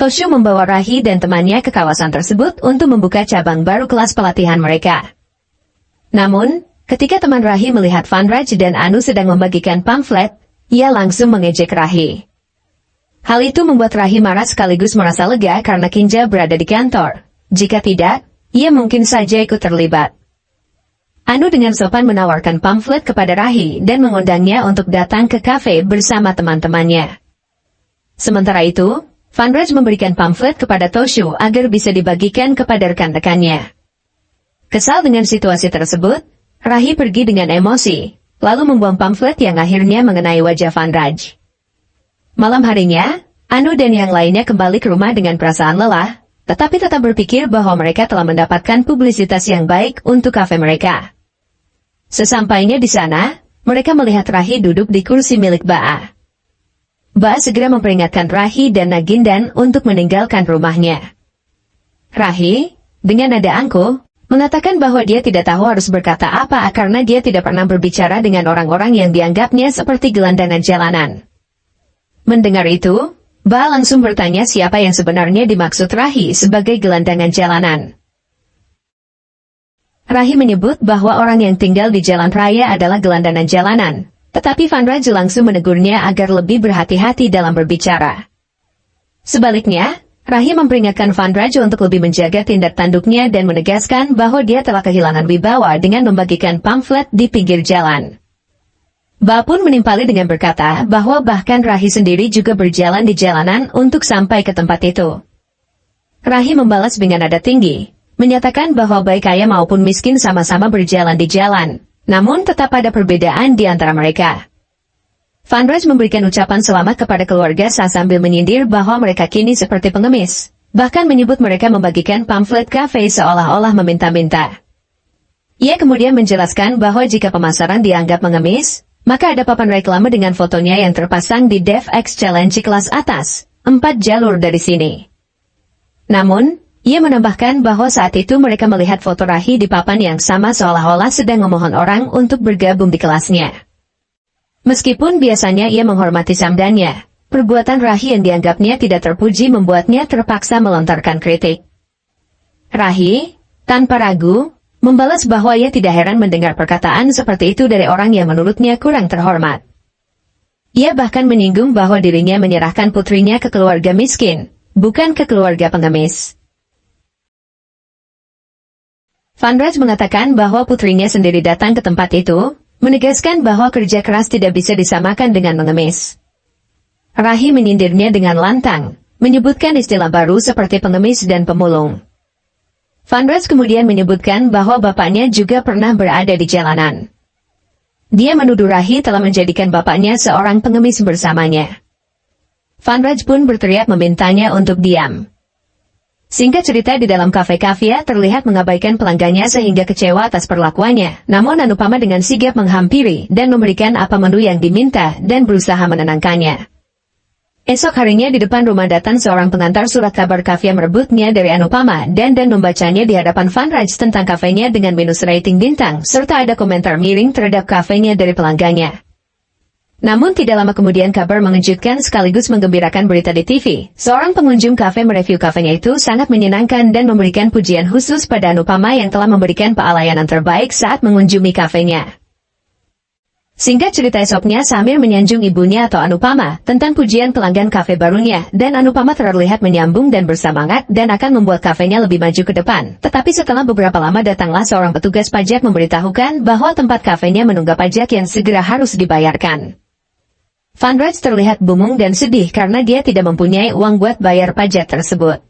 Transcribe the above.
Toshu membawa Rahi dan temannya ke kawasan tersebut untuk membuka cabang baru kelas pelatihan mereka. Namun, ketika teman Rahi melihat Vanraj dan Anu sedang membagikan pamflet, ia langsung mengejek Rahi. Hal itu membuat Rahi marah sekaligus merasa lega karena Kinja berada di kantor. Jika tidak, ia mungkin saja ikut terlibat. Anu dengan sopan menawarkan pamflet kepada Rahi dan mengundangnya untuk datang ke kafe bersama teman-temannya. Sementara itu, Vanraj memberikan pamflet kepada Toshu agar bisa dibagikan kepada rekan-rekannya. Kesal dengan situasi tersebut, Rahi pergi dengan emosi, lalu membuang pamflet yang akhirnya mengenai wajah Vanraj. Malam harinya, Anu dan yang lainnya kembali ke rumah dengan perasaan lelah, tetapi tetap berpikir bahwa mereka telah mendapatkan publisitas yang baik untuk kafe mereka. Sesampainya di sana, mereka melihat Rahi duduk di kursi milik Ba. Ba segera memperingatkan Rahi dan Nagindan untuk meninggalkan rumahnya. Rahi, dengan nada angkuh, mengatakan bahwa dia tidak tahu harus berkata apa karena dia tidak pernah berbicara dengan orang-orang yang dianggapnya seperti gelandangan jalanan. Mendengar itu, Ba langsung bertanya siapa yang sebenarnya dimaksud Rahi sebagai gelandangan jalanan. Rahi menyebut bahwa orang yang tinggal di jalan raya adalah gelandangan jalanan. Tetapi Vanraj langsung menegurnya agar lebih berhati-hati dalam berbicara. Sebaliknya, Rahi memperingatkan Vanraj untuk lebih menjaga tindak tanduknya dan menegaskan bahwa dia telah kehilangan wibawa dengan membagikan pamflet di pinggir jalan. Ba pun menimpali dengan berkata bahwa bahkan Rahi sendiri juga berjalan di jalanan untuk sampai ke tempat itu. Rahi membalas dengan nada tinggi, menyatakan bahwa baik kaya maupun miskin sama-sama berjalan di jalan. Namun tetap ada perbedaan di antara mereka. Vanraj memberikan ucapan selamat kepada keluarga sambil menyindir bahwa mereka kini seperti pengemis. Bahkan menyebut mereka membagikan pamflet kafe seolah-olah meminta-minta. Ia kemudian menjelaskan bahwa jika pemasaran dianggap mengemis, maka ada papan reklame dengan fotonya yang terpasang di DevX Challenge kelas atas, 4 jalur dari sini. Namun, ia menambahkan bahwa saat itu mereka melihat foto Rahi di papan yang sama seolah-olah sedang memohon orang untuk bergabung di kelasnya. Meskipun biasanya ia menghormati samdannya, perbuatan Rahi yang dianggapnya tidak terpuji membuatnya terpaksa melontarkan kritik. Rahi, tanpa ragu, membalas bahwa ia tidak heran mendengar perkataan seperti itu dari orang yang menurutnya kurang terhormat. Ia bahkan menyinggung bahwa dirinya menyerahkan putrinya ke keluarga miskin, bukan ke keluarga pengemis. Vanraj mengatakan bahwa putrinya sendiri datang ke tempat itu, menegaskan bahwa kerja keras tidak bisa disamakan dengan mengemis. Rahi menyindirnya dengan lantang, menyebutkan istilah baru seperti pengemis dan pemulung. Vanraj kemudian menyebutkan bahwa bapaknya juga pernah berada di jalanan. Dia menuduh Rahi telah menjadikan bapaknya seorang pengemis bersamanya. Vanraj pun berteriak memintanya untuk diam. Singkat cerita di dalam kafe Kavya terlihat mengabaikan pelanggannya sehingga kecewa atas perlakuannya, namun Anupama dengan sigap menghampiri dan memberikan apa menu yang diminta dan berusaha menenangkannya. Esok harinya di depan rumah datang seorang pengantar surat kabar Kavya merebutnya dari Anupama dan membacanya di hadapan Vanraj tentang kafenya dengan minus rating bintang, serta ada komentar miring terhadap kafenya dari pelanggannya. Namun tidak lama kemudian kabar mengejutkan sekaligus menggembirakan berita di TV. Seorang pengunjung kafe mereview kafenya itu sangat menyenangkan dan memberikan pujian khusus pada Anupama yang telah memberikan pelayanan terbaik saat mengunjungi kafenya. Singkat cerita esoknya Samir menyanjung ibunya atau Anupama tentang pujian pelanggan kafe barunya dan Anupama terlihat menyambung dan bersemangat dan akan membuat kafenya lebih maju ke depan. Tetapi setelah beberapa lama datanglah seorang petugas pajak memberitahukan bahwa tempat kafenya menunggak pajak yang segera harus dibayarkan. Vanraj terlihat bingung dan sedih karena dia tidak mempunyai uang buat bayar pajak tersebut.